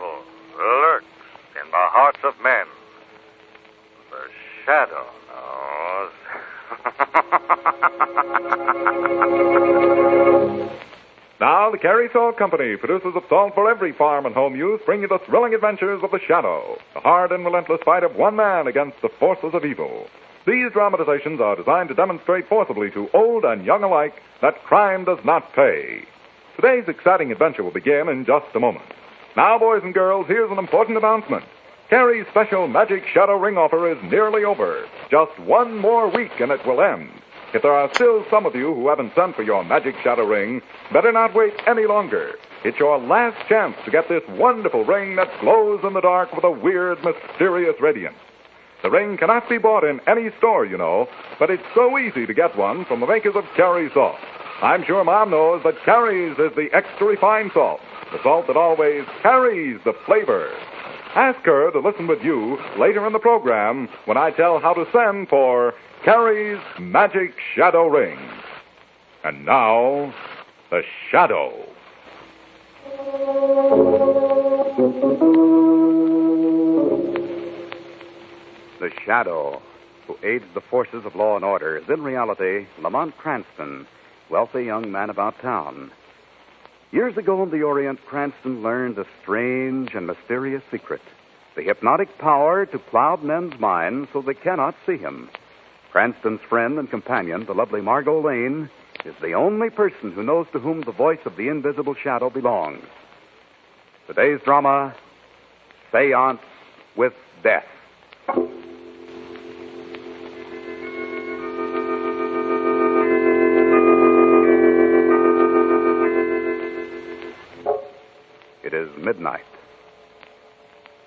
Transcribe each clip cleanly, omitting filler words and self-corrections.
evil lurks in the hearts of men. The shadow knows. Now, the Carey Salt Company, producers of salt for every farm and home use, bring you the thrilling adventures of the Shadow, the hard and relentless fight of one man against the forces of evil. These dramatizations are designed to demonstrate forcibly to old and young alike that crime does not pay. Today's exciting adventure will begin in just a moment. Now, boys and girls, here's an important announcement. Carey's special Magic Shadow Ring offer is nearly over. Just one more week and it will end. If there are still some of you who haven't sent for your Magic Shadow Ring, better not wait any longer. It's your last chance to get this wonderful ring that glows in the dark with a weird, mysterious radiance. The ring cannot be bought in any store, you know, but it's so easy to get one from the makers of Carey Salt. I'm sure Mom knows that Carey's is the extra refined salt, the salt that always carries the flavor. Ask her to listen with you later in the program when I tell how to send for Carey's Magic Shadow Ring. And now, the Shadow. The Shadow, who aids the forces of law and order, is in reality Lamont Cranston, wealthy young man about town. Years ago in the Orient, Cranston learned a strange and mysterious secret, the hypnotic power to cloud men's minds so they cannot see him. Cranston's friend and companion, the lovely Margot Lane, is the only person who knows to whom the voice of the invisible shadow belongs. Today's drama, Seance with Death. It is midnight.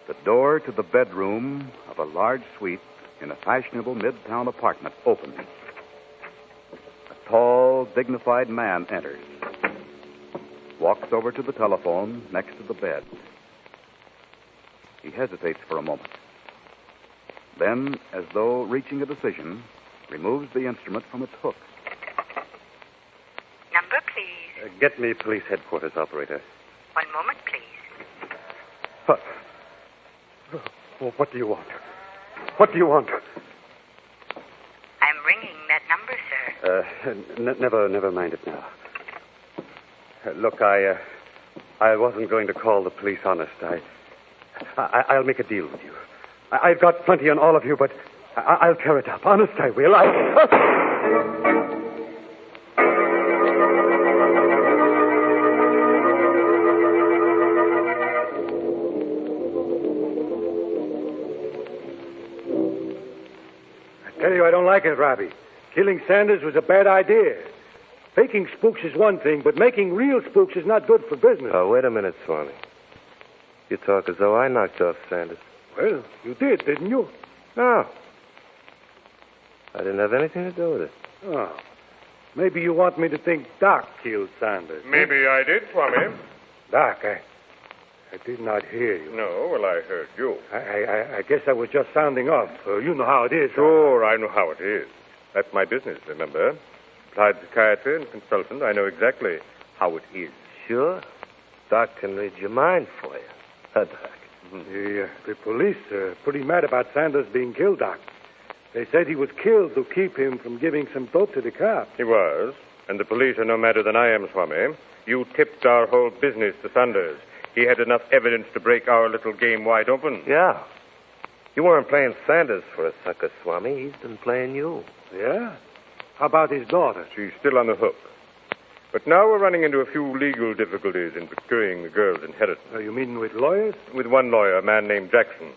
The door to the bedroom of a large suite in a fashionable midtown apartment opens. A tall, dignified man enters, walks over to the telephone next to the bed. He hesitates for a moment. Then, as though reaching a decision, removes the instrument from its hook. Number, please. Get me police headquarters, operator. One moment, please. What? What do you want? What do you want? I'm ringing that number, sir. Never mind it now. Look, I wasn't going to call the police, honest. I'll make a deal with you. I've got plenty on all of you, but I'll tear it up. Honest, I will. I tell you, I don't like it, Robbie. Killing Sanders was a bad idea. Faking spooks is one thing, but making real spooks is not good for business. Oh, wait a minute, Swami. You talk as though I knocked off Sanders. Well, you did, didn't you? No. I didn't have anything to do with it. Oh. Maybe you want me to think Doc killed Sanders. Maybe I did, Swami. Doc, I did not hear you. No, well, I heard you. I guess I was just sounding off. You know how it is. Sure, I know how it is. That's my business, remember? Applied psychiatry and consultant, I know exactly how it is. Sure. Doc can read your mind for you. Doc. The police are pretty mad about Sanders being killed, Doc. They said he was killed to keep him from giving some dope to the cops. He was. And the police are no madder than I am, Swami. You tipped our whole business to Sanders. He had enough evidence to break our little game wide open. Yeah. You weren't playing Sanders for a sucker, Swami. He's been playing you. Yeah? How about his daughter? She's still on the hook. But now we're running into a few legal difficulties in procuring the girl's inheritance. You mean with lawyers? With one lawyer, a man named Jackson.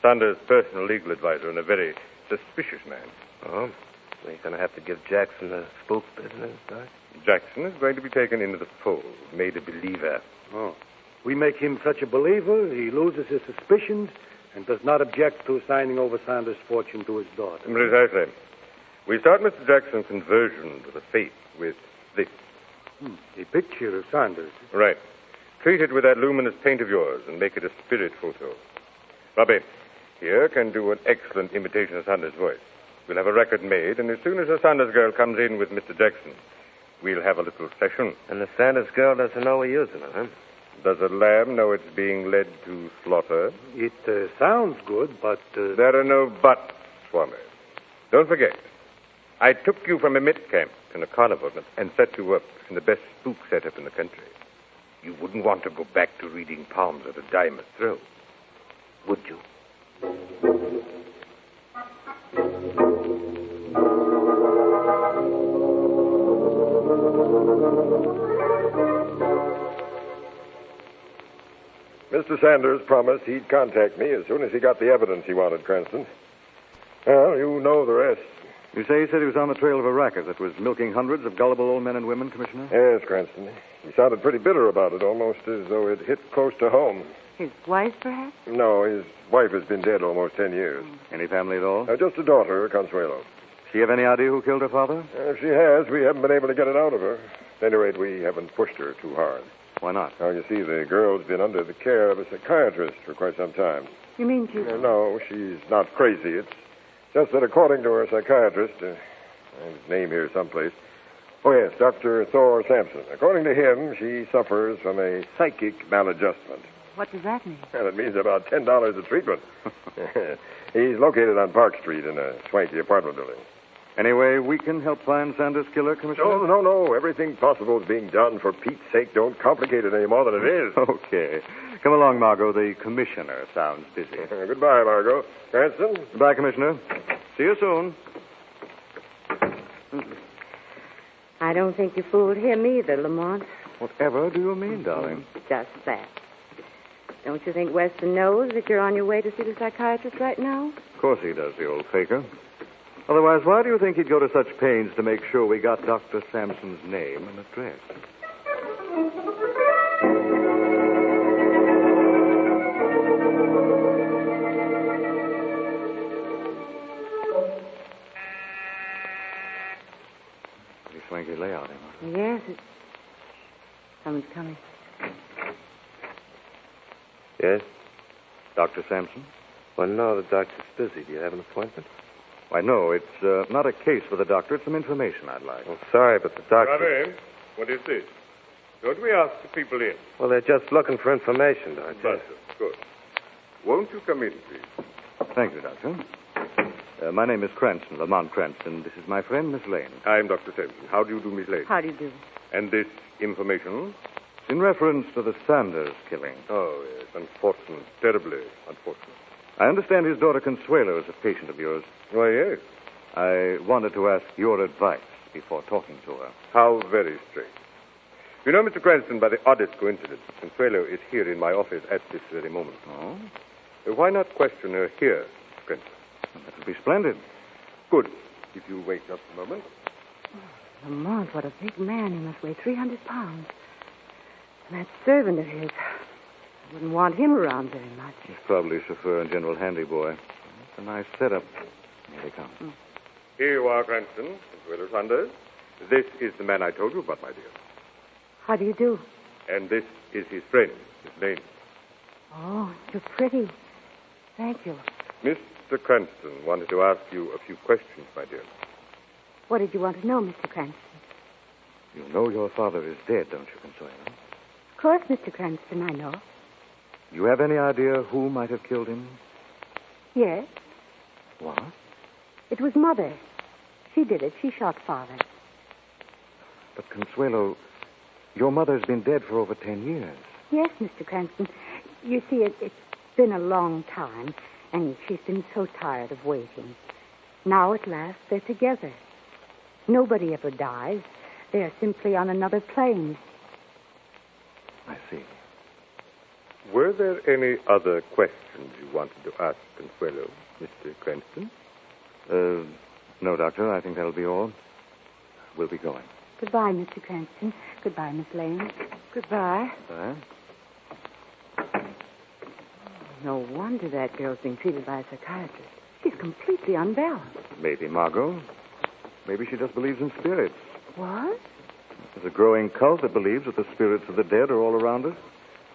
Sanders' personal legal advisor and a very suspicious man. Oh? So you're going to have to give Jackson the spook business, Doc? Jackson is going to be taken into the fold, made a believer. Oh. We make him such a believer, he loses his suspicions and does not object to signing over Sanders' fortune to his daughter. Precisely. We start Mr. Jackson's conversion to the faith with this. A picture of Sanders. Right. Treat it with that luminous paint of yours and make it a spirit photo. Robbie, here can do an excellent imitation of Sanders' voice. We'll have a record made, and as soon as the Sanders girl comes in with Mr. Jackson, we'll have a little session. And the Sanders girl doesn't know we're using her, huh? Does a lamb know it's being led to slaughter? It sounds good, but... There are no buts, Swami. Don't forget, I took you from a Met camp in a carnival and set you up in the best spook setup in the country. You wouldn't want to go back to reading palms at a dime a throw, would you? Mr. Sanders promised he'd contact me as soon as he got the evidence he wanted, Cranston. Well, you know the rest. You say he said he was on the trail of a racket that was milking hundreds of gullible old men and women, Commissioner? Yes, Cranston. He sounded pretty bitter about it, almost as though it hit close to home. His wife, perhaps? No, his wife has been dead almost 10 years. Any family at all? Just a daughter, Consuelo. She have any idea who killed her father? If she has, we haven't been able to get it out of her. At any rate, we haven't pushed her too hard. Why not? Now, you see, the girl's been under the care of a psychiatrist for quite some time. You mean she... No, she's not crazy. It's just that according to her psychiatrist, his name here someplace. Oh, yes, Dr. Thor Sampson. According to him, she suffers from a psychic maladjustment. What does that mean? Well, it means about $10 a treatment. He's located on Park Street in a swanky apartment building. Anyway, we can help find Sanders' killer, Commissioner? No. Everything possible is being done. For Pete's sake, don't complicate it any more than it is. Okay. Come along, Margot. The commissioner sounds busy. Goodbye, Margot. Cranston? Goodbye, Commissioner. See you soon. I don't think you fooled him either, Lamont. Whatever do you mean, darling? Just that. Don't you think Weston knows that you're on your way to see the psychiatrist right now? Of course he does, the old faker. Otherwise, why do you think he'd go to such pains to make sure we got Dr. Sampson's name and address? Pretty swanky layout, Emma. Yes, someone's coming. Yes? Dr. Sampson? Well, no, the doctor's busy. Do you have an appointment? Why, no, it's not a case for the doctor. It's some information I'd like. Well, sorry, but the doctor... Ravi, what is this? Don't we ask the people in? Well, they're just looking for information, don't you? Good. Won't you come in, please? Thank you, Doctor. My name is Cranston, Lamont Cranston. This is my friend, Miss Lane. I'm Dr. Sampson. How do you do, Miss Lane? How do you do? And this information? It's in reference to the Sanders killing. Oh, yes. Unfortunate. Terribly unfortunate. I understand his daughter Consuelo is a patient of yours. Why, yes. I wanted to ask your advice before talking to her. How very strange. You know, Mr. Cranston, by the oddest coincidence, Consuelo is here in my office at this very moment. Oh? Why not question her here, Mr. Cranston? That would be splendid. Good. If you wait just a moment. Oh, Lamont, what a big man. He must weigh 300 pounds. And that servant of his... I wouldn't want him around very much. He's probably chauffeur and general handy boy. It's a nice setup. Here they come. Here you are, Cranston, Consuelo Sanders. This is the man I told you about, my dear. How do you do? And this is his friend, Miss Lane. Oh, you're pretty. Thank you. Mr. Cranston wanted to ask you a few questions, my dear. What did you want to know, Mr. Cranston? You know your father is dead, don't you, Consuelo? Of course, Mr. Cranston, I know. You have any idea who might have killed him? Yes. What? It was Mother. She did it. She shot Father. But, Consuelo, your mother's been dead for over 10 years. Yes, Mr. Cranston. You see, it's been a long time, and she's been so tired of waiting. Now, at last, they're together. Nobody ever dies. They're simply on another plane. I see. Were there any other questions you wanted to ask Consuelo, Mr. Cranston? No, Doctor. I think that'll be all. We'll be going. Goodbye, Mr. Cranston. Goodbye, Miss Lane. Goodbye. Bye. No wonder that girl's being treated by a psychiatrist. She's completely unbalanced. Maybe, Margot. Maybe she just believes in spirits. What? There's a growing cult that believes that the spirits of the dead are all around us.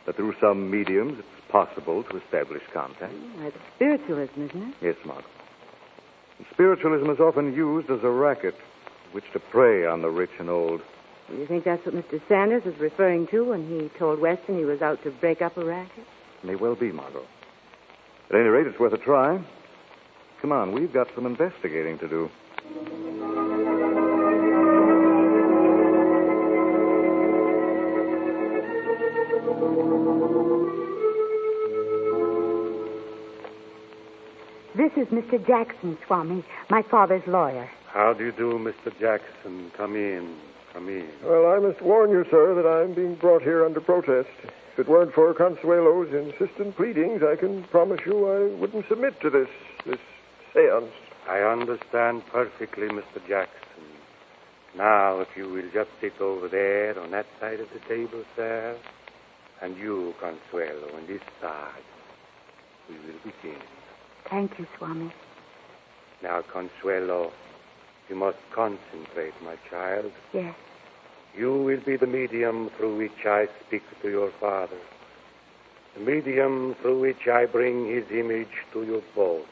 That through some mediums it's possible to establish contact. That's spiritualism, isn't it? Yes, Margot. And spiritualism is often used as a racket with which to prey on the rich and old. You think that's what Mr. Sanders was referring to when he told Weston he was out to break up a racket? May well be, Margot. At any rate, it's worth a try. Come on, we've got some investigating to do. This is Mr. Jackson, Swami, my father's lawyer. How do you do, Mr. Jackson? Come in. Come in. Well, I must warn you, sir, that I'm being brought here under protest. If it weren't for Consuelo's insistent pleadings, I can promise you I wouldn't submit to this seance. I understand perfectly, Mr. Jackson. Now, if you will just sit over there on that side of the table, sir, and you, Consuelo, on this side, we will begin. Thank you, Swami. Now, Consuelo, you must concentrate, my child. Yes. You will be the medium through which I speak to your father. The medium through which I bring his image to you both.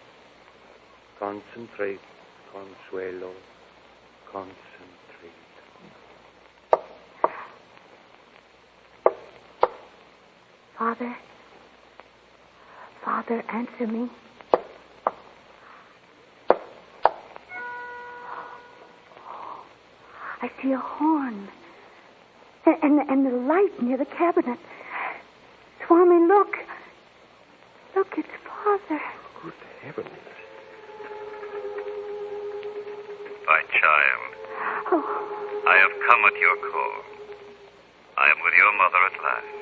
Concentrate, Consuelo. Concentrate. Father, answer me. I see a horn. And the light near the cabinet. Swami, look. Look, it's Father. Good heavens. My child, I have come at your call. I am with your mother at last.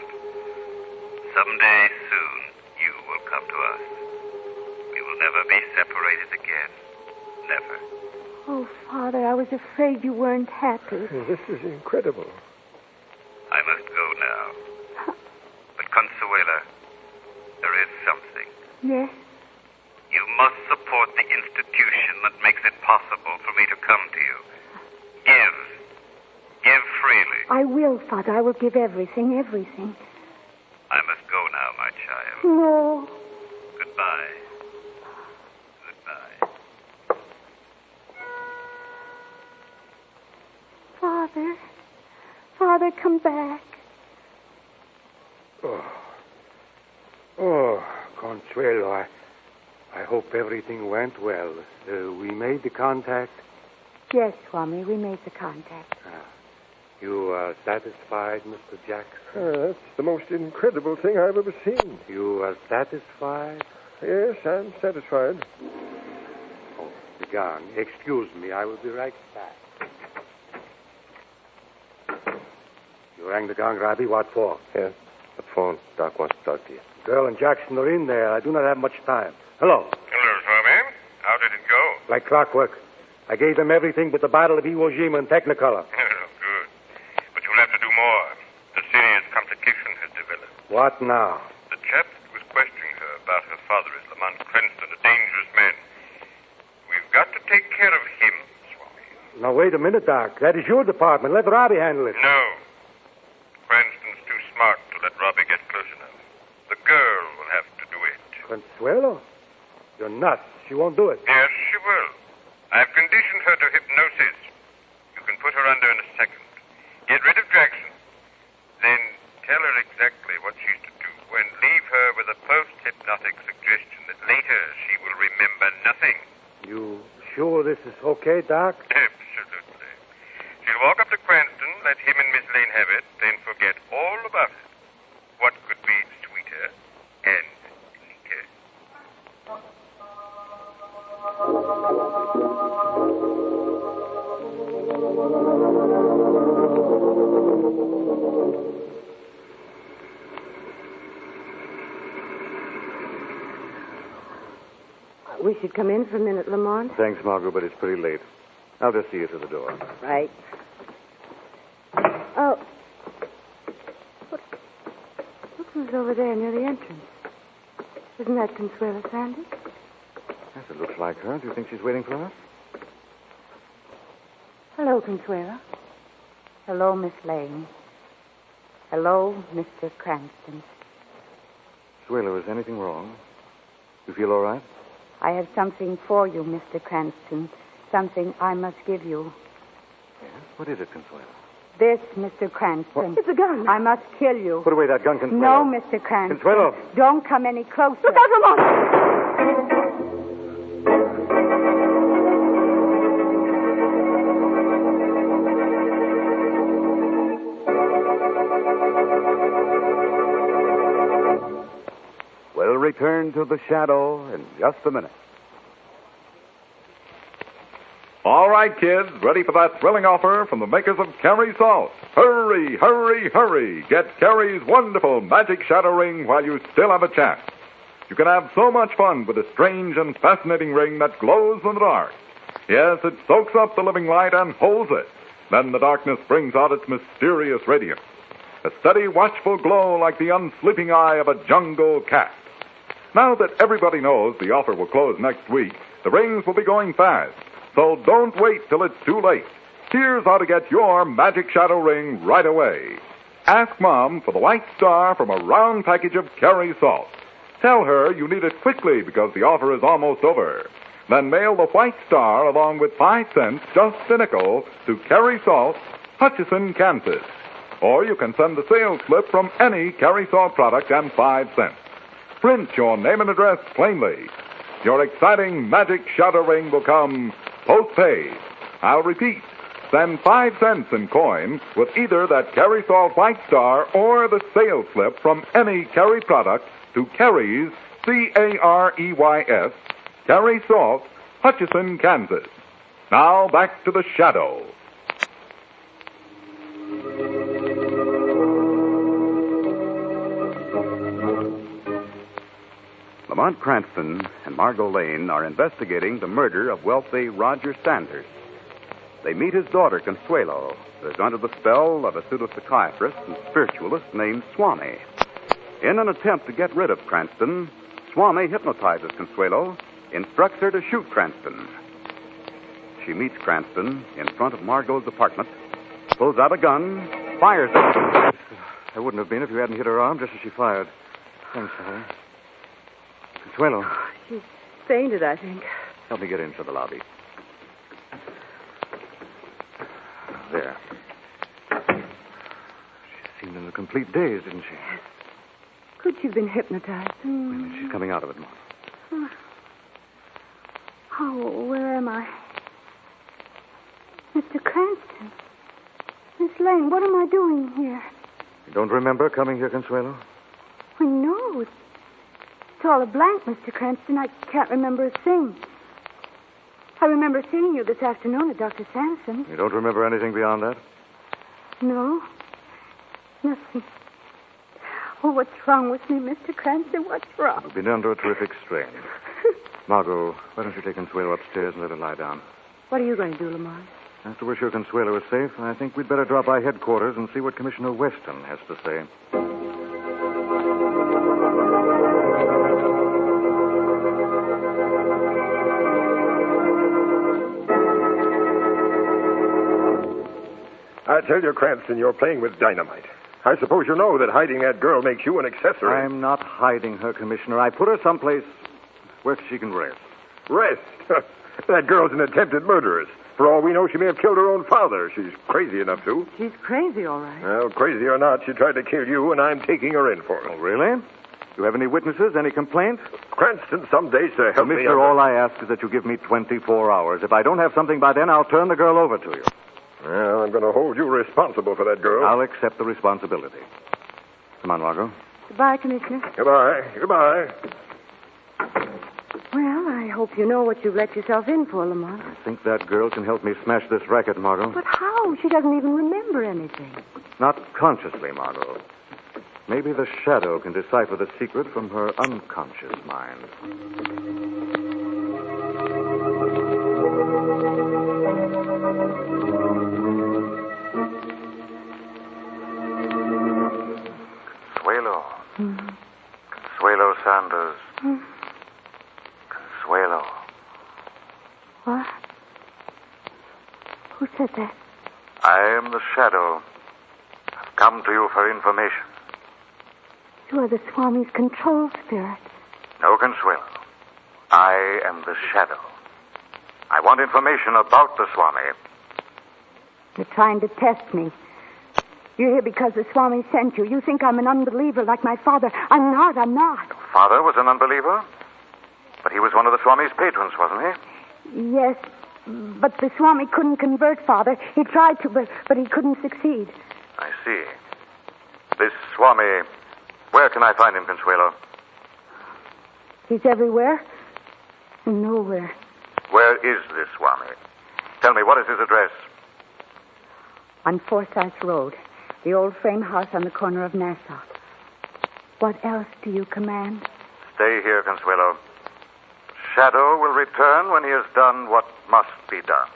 Someday soon, you will come to us. We will never be separated again. Never. Oh, Father, I was afraid you weren't happy. This is incredible. I must go now. But, Consuela, there is something. Yes? You must support the institution that makes it possible for me to come to you. Give. Give freely. I will, Father. I will give everything. I must go now, my child. No. Goodbye. Goodbye. Father, come back. Oh, Consuelo, I hope everything went well. We made the contact. Yes, Swami, we made the contact. You are satisfied, Mr. Jackson? That's the most incredible thing I've ever seen. You are satisfied? Yes, I'm satisfied. Oh, be gone. Excuse me, I will be right back. You rang the gong, Robbie. What for? Yes, the phone. Doc wants to talk to you. Girl and Jackson are in there. I do not have much time. Hello. Hello, Swami. How did it go? Like clockwork. I gave them everything but the bottle of Iwo Jima and Technicolor. Good. But you'll have to do more. A serious complication has developed. What now? The chap was questioning her about her father is Lamont Cranston, a dangerous man. We've got to take care of him, Swami. Now, wait a minute, Doc. That is your department. Let Robbie handle it. No. Cranston's too smart to let Robbie get close enough. The girl will have to do it. Consuelo? You're nuts. She won't do it. Yes, she will. I've conditioned her to hypnosis. You can put her under in a second. Get rid of Jackson. Then tell her exactly what she's to do and leave her with a post-hypnotic suggestion that later she will remember nothing. You sure this is okay, Doc? Absolutely. She'll walk up to Cranston, let him and Miss Lane have it, then forget all about it. What could be sweeter and neater? We should come in for a minute, Lamont. Thanks, Margot, but it's pretty late. I'll just see you to the door. Right. Oh. Look who's over there near the entrance. Isn't that Consuelo Sanders? Yes, it looks like her. Do you think she's waiting for us? Hello, Consuelo. Hello, Miss Lane. Hello, Mr. Cranston. Suelo, is anything wrong? You feel all right? I have something for you, Mr. Cranston. Something I must give you. Yes? What is it, Consuelo? This, Mr. Cranston. What? It's a gun. I must kill you. Put away that gun, Consuelo. No, Mr. Cranston. Consuelo. Don't come any closer. Look out, Lamont! We'll return to the shadow in just a minute. All right, kids, ready for that thrilling offer from the makers of Carrie Salt. Hurry, hurry, hurry. Get Carrie's wonderful magic shadow ring while you still have a chance. You can have so much fun with a strange and fascinating ring that glows in the dark. Yes, it soaks up the living light and holds it. Then the darkness brings out its mysterious radiance. A steady, watchful glow like the unsleeping eye of a jungle cat. Now that everybody knows the offer will close next week, the rings will be going fast. So don't wait till it's too late. Here's how to get your magic shadow ring right away. Ask Mom for the white star from a round package of Carrie Salt. Tell her you need it quickly because the offer is almost over. Then mail the white star along with 5 cents, just a nickel, to Carrie Salt, Hutchinson, Kansas. Or you can send the sales slip from any Carrie Salt product and 5 cents. Print your name and address plainly. Your exciting magic shadow ring will come postpaid. I'll repeat. Send 5 cents in coin with either that Carrie Salt White Star or the sales slip from any Carrie product to Carrie's, Careys, Carrie Salt, Hutchinson, Kansas. Now back to the shadow. Lamont Cranston and Margot Lane are investigating the murder of wealthy Roger Sanders. They meet his daughter, Consuelo, who is under the spell of a pseudo-psychiatrist and spiritualist named Swami. In an attempt to get rid of Cranston, Swami hypnotizes Consuelo, instructs her to shoot Cranston. She meets Cranston in front of Margot's apartment, pulls out a gun, fires it. I wouldn't have been if you hadn't hit her arm just as she fired. Thanks, Harry. Consuelo. She fainted, I think. Help me get into the lobby. There. She seemed in a complete daze, didn't she? Yes. Could she have been hypnotized? Wait a minute, she's coming out of it, Mom. Oh, where am I? Mr. Cranston. Miss Lane, what am I doing here? You don't remember coming here, Consuelo? I know. It's all a blank, Mr. Cranston. I can't remember a thing. I remember seeing you this afternoon at Dr. Sampson's. You don't remember anything beyond that? No. Nothing. Oh, what's wrong with me, Mr. Cranston? What's wrong? You've been under a terrific strain. Margot, why don't you take Consuelo upstairs and let her lie down? What are you going to do, Lamont? After we're sure Consuelo is safe, I think we'd better drop by headquarters and see what Commissioner Weston has to say. I tell you, Cranston, you're playing with dynamite. I suppose you know that hiding that girl makes you an accessory. I'm not hiding her, Commissioner. I put her someplace where she can rest. Rest? That girl's an attempted murderess. For all we know, she may have killed her own father. She's crazy enough to. She's crazy, all right. Well, crazy or not, she tried to kill you, and I'm taking her in for it. Oh, really? Do you have any witnesses, any complaints? Cranston, some days to help me... Mister, all I ask is that you give me 24 hours. If I don't have something by then, I'll turn the girl over to you. Well, I'm going to hold you responsible for that girl. I'll accept the responsibility. Come on, Margot. Goodbye, Commissioner. Goodbye. Goodbye. Well, I hope you know what you've let yourself in for, Lamont. I think that girl can help me smash this racket, Margot. But how? She doesn't even remember anything. Not consciously, Margot. Maybe the shadow can decipher the secret from her unconscious mind. Consuelo. Consuelo Sanders. Consuelo. What? Who said that? I am the shadow. I've come to you for information. You are the Swami's control spirit. No, Consuelo. I am the shadow. I want information about the Swami. You're trying to test me. You're here because the Swami sent you. You think I'm an unbeliever like my father. I'm not. Father was an unbeliever? But he was one of the Swami's patrons, wasn't he? Yes, but the Swami couldn't convert Father. He tried to, but he couldn't succeed. I see. This Swami, where can I find him, Consuelo? He's everywhere? Nowhere. Where is this Swami? Tell me, what is his address? On Forsyth Road, the old frame house on the corner of Nassau. What else do you command? Stay here, Consuelo. Shadow will return when he has done what must be done.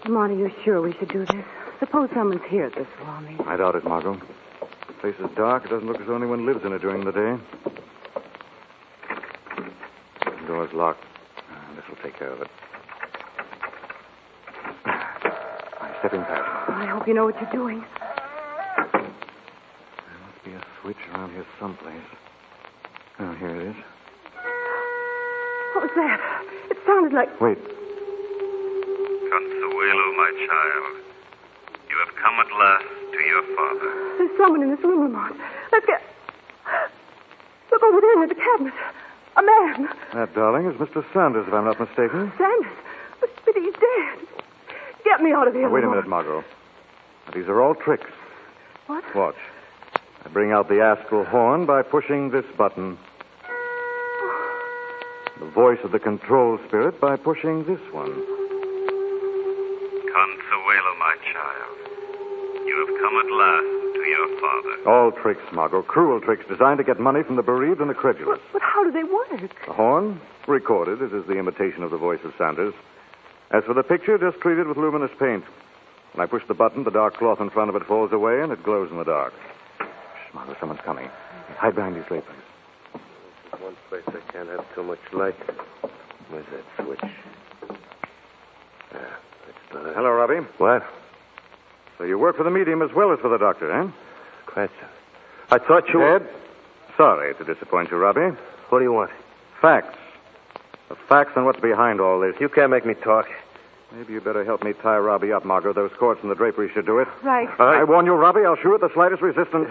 Lamont, are you sure we should do this? Suppose someone's here at the Swami. I doubt it, Margot. The place is dark. It doesn't look as though anyone lives in it during the day. The door's locked. This will take care of it. I'm stepping past. I hope you know what you're doing. There must be a switch around here someplace. Oh, here it is. What was that? It sounded like... Wait. Consuelo, my child. You have come at last to your father. There's someone in this room, Lamont. Let's get... Look over there in the cabinet. A man. That, darling, is Mr. Sanders, if I'm not mistaken. Sanders? But he's dead. Get me out of here, Now, wait a Lamont. minute, Margot. Now, these are all tricks. What? Watch. I bring out the astral horn by pushing this button. The voice of the control spirit by pushing this one. Consuelo, my child. You have come at last to your father. All tricks, Margot. Cruel tricks designed to get money from the bereaved and the credulous. But how do they work? The horn, recorded. It is the imitation of the voice of Sanders. As for the picture, just treat it with luminous paint. When I push the button, the dark cloth in front of it falls away and it glows in the dark. Shh, Margot, someone's coming. Hide behind these draperies. This is one place I can't have too much light. Where's that switch? That's Hello, Robbie. What? So you work for the medium as well as for the doctor, eh? Question. I thought you were... Ed, sorry to disappoint you, Robbie. What do you want? Facts. The facts on what's behind all this. You can't make me talk. Maybe you better help me tie Robbie up, Margot. Those cords from the drapery should do it. Right. I warn you, Robbie, I'll shoot at the slightest resistance.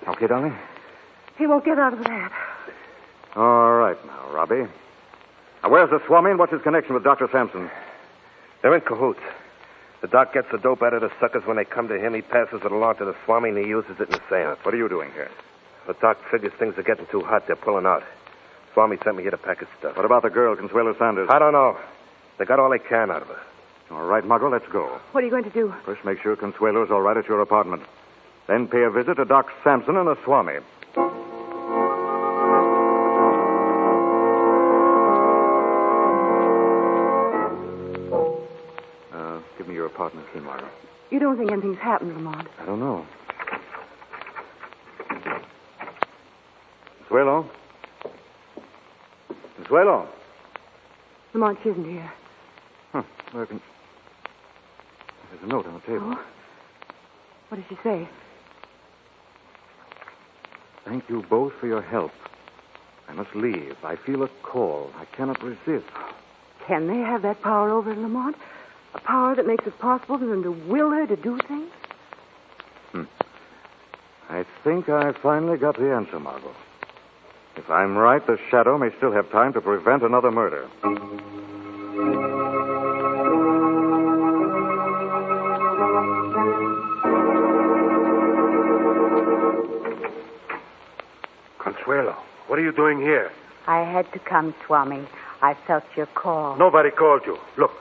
Okay, darling? He won't get out of that. All right now, Robbie. Now, where's the Swami and what's his connection with Dr. Sampson? They're in cahoots. The doc gets the dope out of the suckers when they come to him. He passes it along to the Swami, and he uses it in the seance. What are you doing here? The doc figures things are getting too hot. They're pulling out. Swami sent me here to pack his stuff. What about the girl, Consuelo Sanders? I don't know. They got all they can out of her. All right, Margot, let's go. What are you going to do? First, make sure Consuelo's all right at your apartment. Then pay a visit to Doc Sampson and the Swami. Give me your apartment key, Margot. You don't think anything's happened, Lamont? I don't know. Consuelo? Consuelo? Lamont, she isn't here. Huh. There's a note on the table. Oh? What does she say? Thank you both for your help. I must leave. I feel a call. I cannot resist. Can they have that power over her, Lamont? A power that makes it possible for them to will her to do things? I think I finally got the answer, Margot. If I'm right, the Shadow may still have time to prevent another murder. Consuelo, what are you doing here? I had to come, Swami. I felt your call. Nobody called you. Look,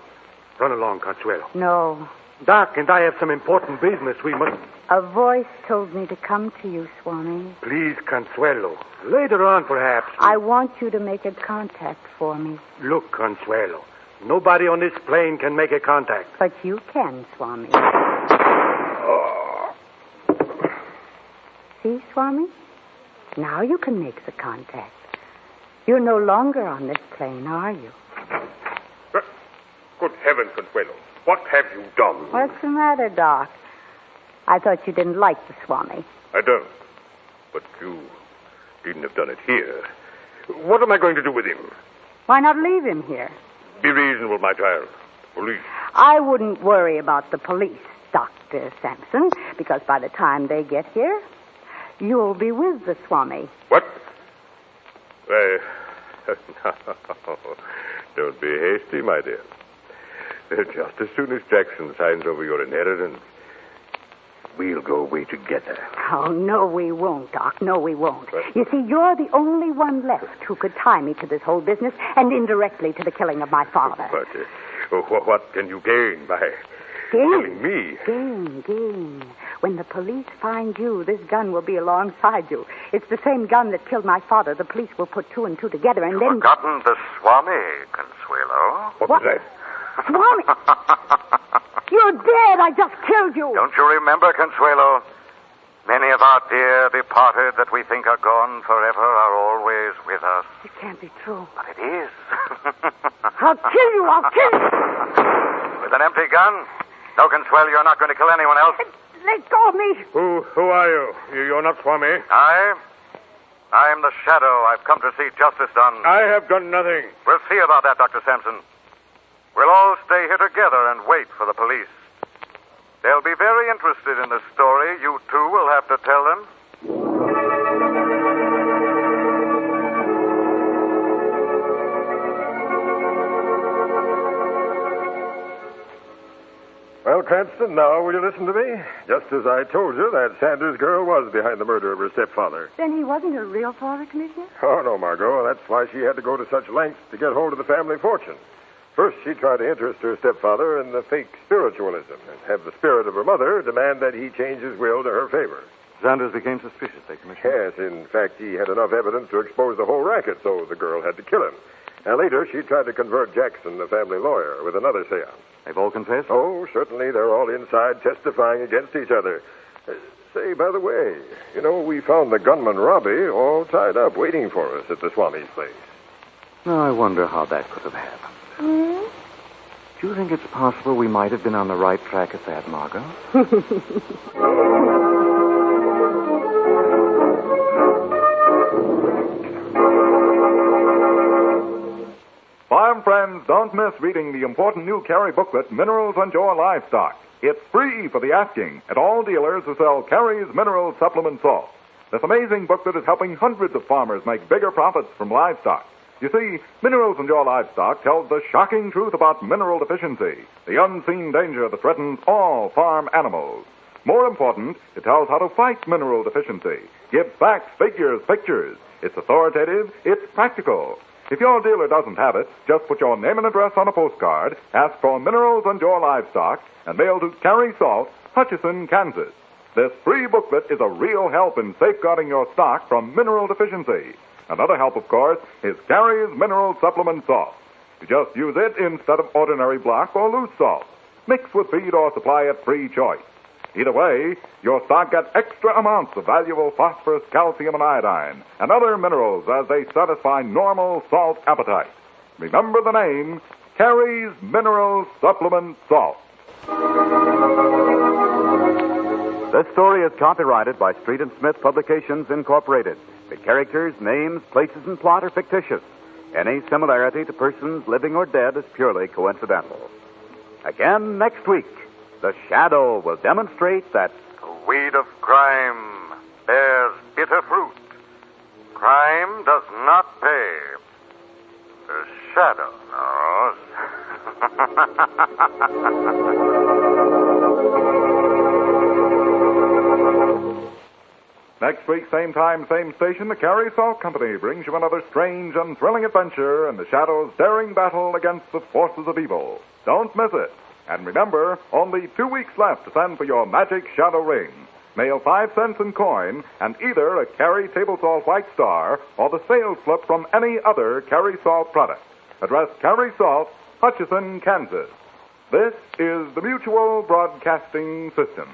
run along, Consuelo. No. Doc and I have some important business. We must... A voice told me to come to you, Swami. Please, Consuelo. Later on, perhaps. I want you to make a contact for me. Look, Consuelo. Nobody on this plane can make a contact. But you can, Swami. See, Swami? Now you can make the contact. You're no longer on this plane, are you? Good heavens, Consuelo. What have you done? What's the matter, Doc? I thought you didn't like the Swami. I don't. But you needn't have done it here. What am I going to do with him? Why not leave him here? Be reasonable, my child. Police. I wouldn't worry about the police, Dr. Sampson, because by the time they get here, you'll be with the Swami. What? No. Don't be hasty, my dear. Just as soon as Jackson signs over your inheritance, we'll go away together. Oh, no, we won't, Doc. No, we won't. But, you see, you're the only one left who could tie me to this whole business and indirectly to the killing of my father. But what can you gain by killing me? Gain. When the police find you, this gun will be alongside you. It's the same gun that killed my father. The police will put two and two together and then... Forgotten the Swami, Consuelo. What was that? Swami! You're dead. I just killed you. Don't you remember, Consuelo? Many of our dear departed that we think are gone forever are always with us. It can't be true. But it is. I'll kill you. With an empty gun? No, Consuelo, you're not going to kill anyone else. Let go of me. Who are you? You're not Swami. I am the Shadow. I've come to see justice done. I have done nothing. We'll see about that, Dr. Sampson. We'll all stay here together and wait for the police. They'll be very interested in the story. You two will have to tell them. Well, Cranston, now will you listen to me? Just as I told you, that Sanders girl was behind the murder of her stepfather. Then he wasn't her real father, Commissioner? Oh, no, Margot. That's why she had to go to such lengths to get hold of the family fortune. First, she tried to interest her stepfather in the fake spiritualism and have the spirit of her mother demand that he change his will to her favor. Sanders became suspicious, Commissioner? Yes, in fact, he had enough evidence to expose the whole racket, so the girl had to kill him. And later, she tried to convert Jackson, the family lawyer, with another seance. They've all confessed? Oh, certainly. They're all inside testifying against each other. Say, by the way, we found the gunman Robbie all tied up waiting for us at the Swami's place. Now, I wonder how that could have happened. Do you think it's possible we might have been on the right track at that, Margot? Farm friends, don't miss reading the important new Carrie booklet, Minerals on Your Livestock. It's free for the asking at all dealers who sell Carrie's Mineral Supplement Salt. This amazing booklet is helping hundreds of farmers make bigger profits from livestock. You see, Minerals on Your Livestock tells the shocking truth about mineral deficiency, the unseen danger that threatens all farm animals. More important, it tells how to fight mineral deficiency, gives facts, figures, pictures. It's authoritative, it's practical. If your dealer doesn't have it, just put your name and address on a postcard, ask for Minerals on Your Livestock, and mail to Carrie Salt, Hutchinson, Kansas. This free booklet is a real help in safeguarding your stock from mineral deficiency. Another help, of course, is Carrie's Mineral Supplement Salt. You just use it instead of ordinary block or loose salt. Mix with feed or supply at free choice. Either way, your stock gets extra amounts of valuable phosphorus, calcium, and iodine, and other minerals as they satisfy normal salt appetite. Remember the name, Carrie's Mineral Supplement Salt. This story is copyrighted by Street and Smith Publications, Incorporated. The characters, names, places, and plot are fictitious. Any similarity to persons living or dead is purely coincidental. Again next week, the Shadow will demonstrate that the weed of crime bears bitter fruit. Crime does not pay. The Shadow knows. Next week, same time, same station, the Carrie Salt Company brings you another strange and thrilling adventure in the Shadow's daring battle against the forces of evil. Don't miss it. And remember, only 2 weeks left to send for your magic Shadow ring. Mail 5 cents in coin and either a Carrie Table Salt White Star or the sales slip from any other Carrie Salt product. Address Carrie Salt, Hutchinson, Kansas. This is the Mutual Broadcasting System.